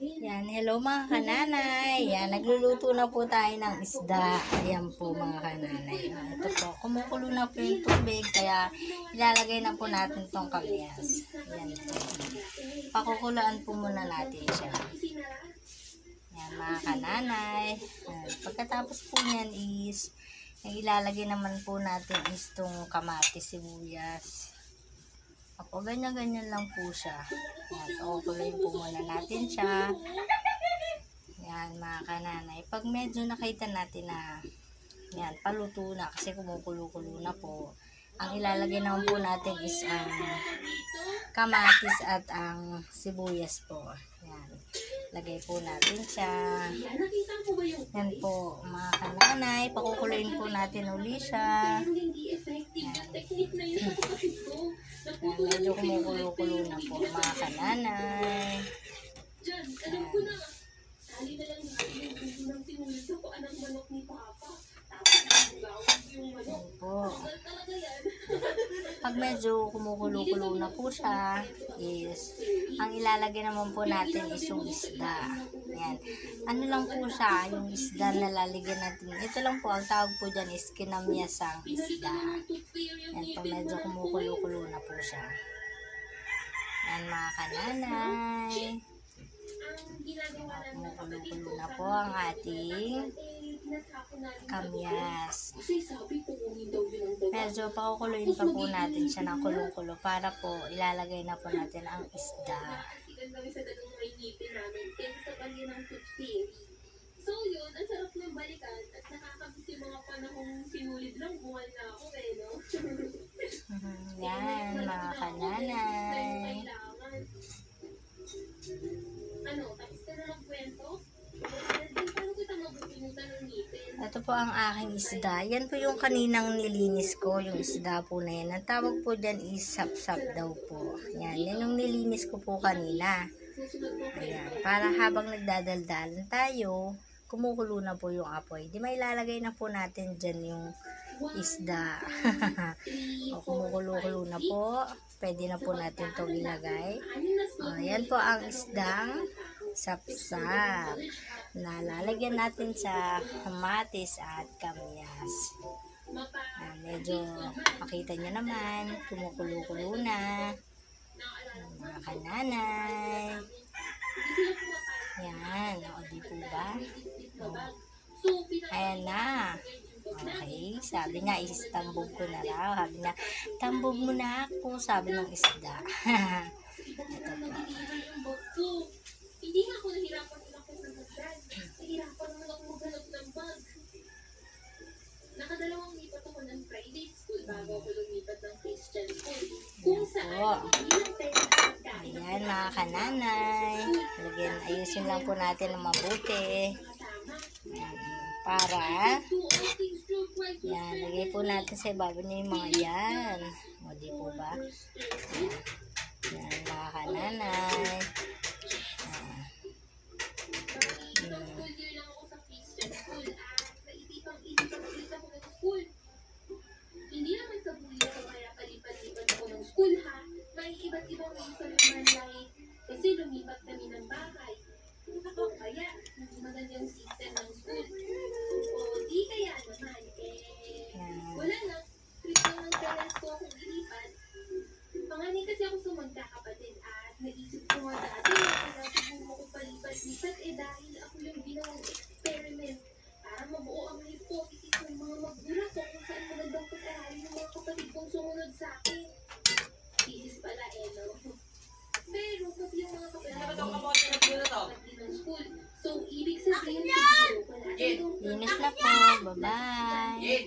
Yan, hello mga kananay. Yan, nagluluto na po tayo ng isda. Ayan po mga kananay. Ito po, kumukulo na po yung tubig, kaya ilalagay na po natin tong kamyas. Ayan po. Pakukulaan po muna natin siya. Yan mga kananay. Pagkatapos po niyan is, yung ilalagay naman po natin is tong kamatis, sibuyas. Ako, ganyan-ganyan lang po siya. Yan, pakukuloyin po muna natin siya. Yan, mga kananay. Pag medyo nakita natin na yan, paluto na kasi kumukulo-kulo na po, ang ilalagay naman po natin is ang kamatis at ang sibuyas po. Yan, lagay po natin siya. Yan po, mga kananay. Pakukuloyin po natin uli siya. Yan. Yan, medyo kumukulo-kulo na po mga kananay. Yan. Yan po. Pag medyo kumukulo-kulo na po siya, is ang ilalagay naman po natin is yung isda. Yan. Ano lang po siya, yung isda na lalagyan natin. Ito lang po, ang tawag po dyan is kinamyasang isda. Yan, pag medyo kumukulo-kulo na po siya. Yan mga kananay. Kumukulo-kulo na po ang ating kamyas. Medyo pakukuloyin pa po natin siya ng kulong-kulo para po ilalagay na po natin ang isda. So yun, ang sarap ng balikan at nakakabis yung mga panahong sinulid lang buwan na ako no? Yan, mga kananay. Ano, tapos ka na ng kwento? Paano kita mabubunutan ng ngipin? Ito po ang aking isda. Yan po yung kaninang nilinis ko, yung isda po na yan. Ang tawag po dyan is sap-sap daw po. Yan, yan yung nilinis ko po kanina. Ayan, para habang nagdadaldalan tayo, kumukulo na po yung apoy. Di may ilalagay na po natin dyan yung isda. O, kumukulo-kulo na po. Pwede na po natin itong ilagay. O, yan po ang isdang sap-sap na lalagyan natin sa kamatis at kamyas. Ayan, medyo makita nyo naman, kumukulo-kulo na. Mga kananay. Yan, o di po ba? Ayan na. Okay, sabi niya, istambog ko na raw. Sabi niya, tambog mo na ako, sabi ng isda. Ito po. Hindi nga ako nahirapan ako ng magdad. Nahirapan naman ako maghanap ng bag. Nakadalawang lipat ako ng private school bago ako lumipat ng Christian school. Kung saan, ayan mga kananay. Lagyan, ayusin lang po natin ng mabuti. Ayan, para yan, lagay po natin sa ibabaw niya yung mga yan. O di po ba? Yan mga kananay. Hindi naman sa buhay ko kaya palipat-lipat ako ng school ha. May iba't ibang reason naman like kasi lumipat kami ng bahay. Kaya hindi magandang system ng school. O di kaya naman wala na. Trip naman parents ko akong ilipat. Panganay kasi ako sa magkakapatid at naisip ko nga dati na siguro ko palipat-lipat dahil ako yung ginawang experiment para mabuo ang hypothesis ng mga magulang ko kung saan magandang pag-aralin ng mga kapatid kong sumunod sa akin. Thesis pala no? Pero pati yung mga kapatid ng school. So, ibig sabihin siguro pala. Linis na po. Bye-bye.